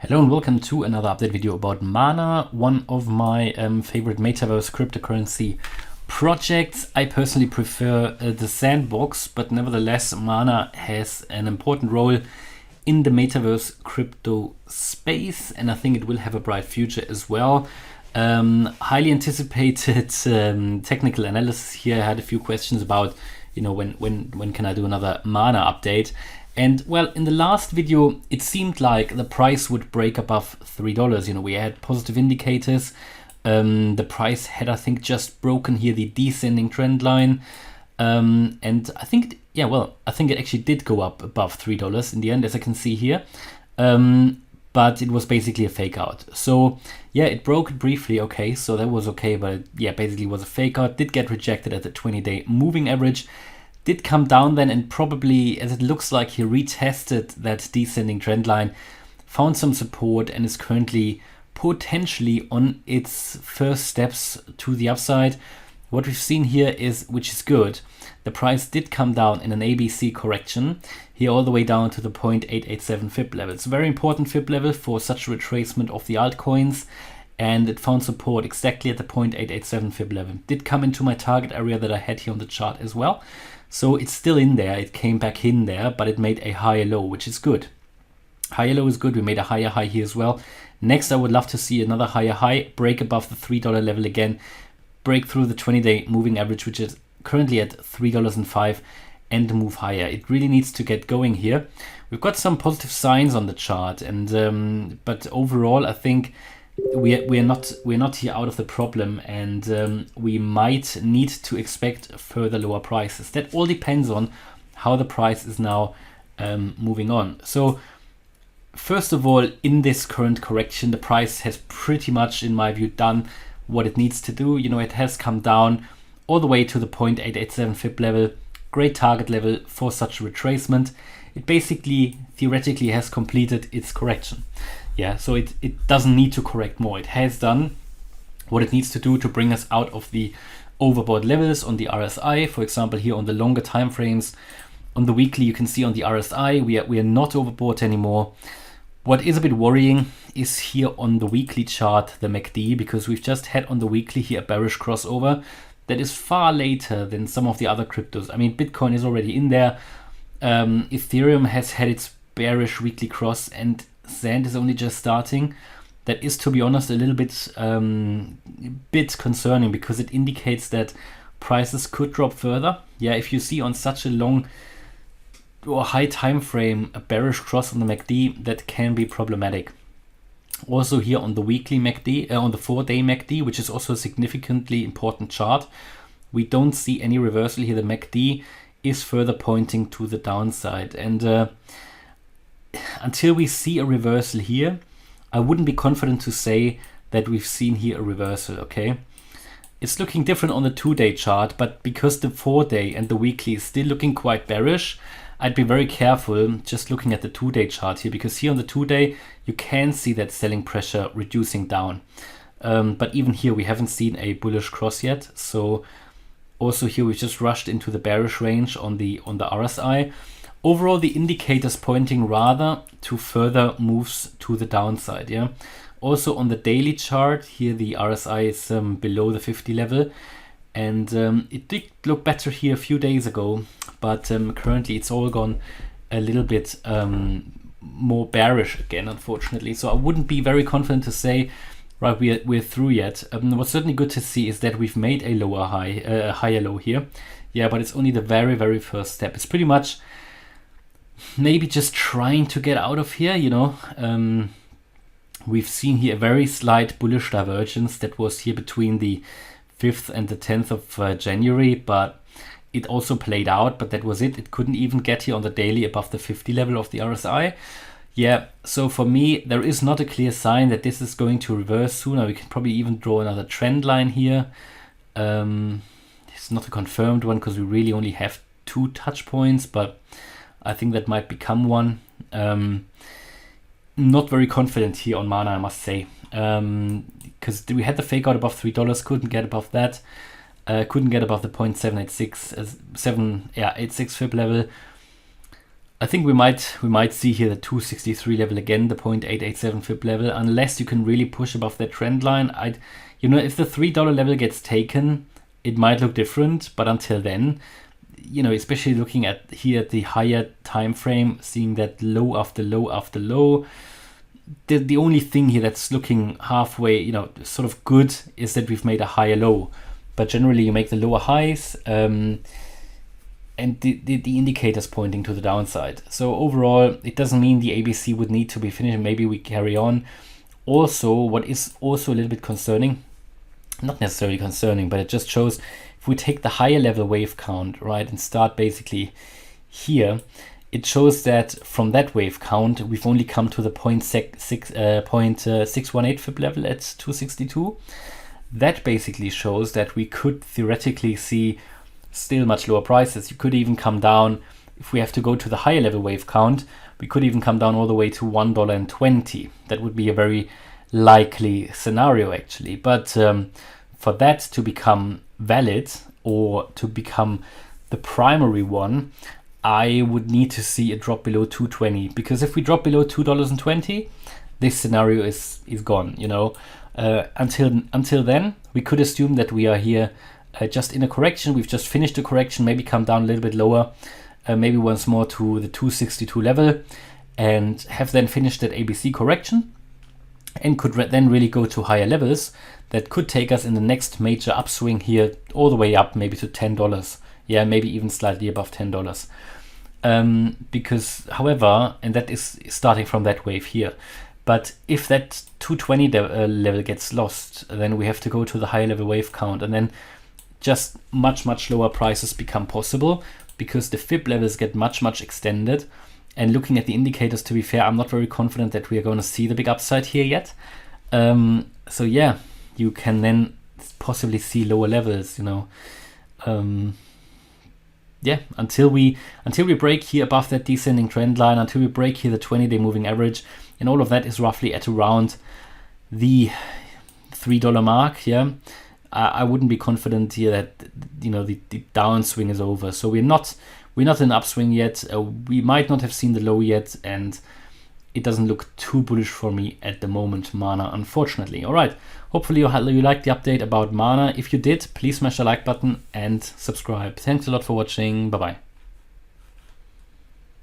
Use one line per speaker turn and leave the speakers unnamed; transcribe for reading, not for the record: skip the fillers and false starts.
Hello and welcome to another update video about Mana, one of my favorite metaverse cryptocurrency projects. I personally prefer the sandbox, but nevertheless Mana has an important role in the metaverse crypto space, and I think it will have a bright future as well. Highly anticipated technical analysis here. I had a few questions about, when can I do another Mana update? And well, in the last video, it seemed like the price would break above $3. We had positive indicators. The price had, I think, just broken here the descending trend line. And I think, I think it actually did go up above $3 in the end, as I can see here. But it was basically a fake out. So yeah, it broke it briefly. Okay, so that was okay. But yeah, basically was a fake out. Did get rejected at the 20-day moving average. Did come down then, and probably, as it looks like, he retested that descending trend line, found some support, and is currently potentially on its first steps to the upside. What we've seen here is, which is good, the price did come down in an ABC correction here all the way down to the 0.887 fib level. It's a very important fib level for such a retracement of the altcoins, and it found support exactly at the 0.887 fib level. Did come into my target area that I had here on the chart as well. So it's still in there, it came back in there, but it made a higher low, which is good. Higher low is good, we made a higher high here as well. Next, I would love to see another higher high, break above the $3 level again, break through the 20-day moving average, which is currently at $3.05, and move higher. It really needs to get going here. We've got some positive signs on the chart, and but overall, I think we're not here out of the problem, and we might need to expect further lower prices. That all depends on how the price is now moving on. So first of all, in this current correction, the price has pretty much, in my view, done what it needs to do. It has come down all the way to the 0.887 fib level, great target level for such a retracement. It basically theoretically has completed its correction. Yeah, so it doesn't need to correct more. It has done what it needs to do to bring us out of the overbought levels on the RSI. For example, here on the longer time frames, on the weekly, you can see on the RSI, we are not overbought anymore. What is a bit worrying is here on the weekly chart, the MACD, because we've just had on the weekly here a bearish crossover that is far later than some of the other cryptos. I mean, Bitcoin is already in there. Ethereum has had its bearish weekly cross, and Sand is only just starting. That is, to be honest, a little bit concerning, because it indicates that prices could drop further. Yeah, if you see on such a long or high time frame a bearish cross on the MACD, that can be problematic. Also here on the weekly MACD, on the 4-day MACD, which is also a significantly important chart, we don't see any reversal here. The MACD is further pointing to the downside, and until we see a reversal here, I wouldn't be confident to say that we've seen here a reversal. Okay, it's looking different on the 2-day chart, but because the 4-day and the weekly is still looking quite bearish, I'd be very careful just looking at the 2-day chart here, because here on the 2-day you can see that selling pressure reducing down, but even here we haven't seen a bullish cross yet. So also here we've just rushed into the bearish range on the RSI. Overall, the indicators pointing rather to further moves to the downside. Yeah. Also on the daily chart here, the RSI is below the 50 level, and it did look better here a few days ago, but currently it's all gone a little bit more bearish again, unfortunately. So I wouldn't be very confident to say, right, we're through yet. What's certainly good to see is that we've made a lower high, higher low here. Yeah, but it's only the very, very first step. It's pretty much maybe just trying to get out of here, We've seen here a very slight bullish divergence that was here between the 5th and the 10th of January, but it also played out, but that was it. It couldn't even get here on the daily above the 50 level of the RSI. Yeah, so for me, there is not a clear sign that this is going to reverse sooner. We can probably even draw another trend line here. It's not a confirmed one because we really only have 2 touch points, but I think that might become one. Not very confident here on Mana, I must say, because we had the fake out above $3, couldn't get above that, couldn't get above the 0.786 86 fib level. I think we might see here the 263 level again, the 0.887 fib level, unless you can really push above that trend line. If the $3 level gets taken, it might look different, but until then, especially looking at here at the higher time frame, seeing that low after low after low, the only thing here that's looking halfway, sort of good is that we've made a higher low. But generally you make the lower highs, and the indicators pointing to the downside. So overall, it doesn't mean the ABC would need to be finished. Maybe we carry on. Also, what is also a little bit concerning, not necessarily concerning, but it just shows if we take the higher level wave count, right, and start basically here, it shows that from that wave count, we've only come to the 0.618 fib level at 262. That basically shows that we could theoretically see still much lower prices. You could even come down, if we have to go to the higher level wave count, we could even come down all the way to $1.20. That would be a very likely scenario actually. But for that to become valid or to become the primary one, I would need to see a drop below 220, because if we drop below $2.20, this scenario is gone. Until then, we could assume that we are here just in a correction. We've just finished the correction, maybe come down a little bit lower, maybe once more to the 262 level, and have then finished that ABC correction, and could then really go to higher levels that could take us in the next major upswing here all the way up maybe to $10. Yeah, maybe even slightly above $10. Because, however, and that is starting from that wave here. But if that 220 level gets lost, then we have to go to the higher level wave count, and then just much lower prices become possible, because the fib levels get much extended. And looking at the indicators, to be fair, I'm not very confident that we are going to see the big upside here yet. So yeah, you can then possibly see lower levels, yeah, until we break here above that descending trend line, until we break here the 20-day moving average, and all of that is roughly at around the $3 mark. Yeah, I wouldn't be confident here that the downswing is over. So we're not in an upswing yet. We might not have seen the low yet, and it doesn't look too bullish for me at the moment, Mana, unfortunately. All right, hopefully you liked the update about Mana. If you did, please smash the like button and subscribe. Thanks a lot for watching. Bye bye.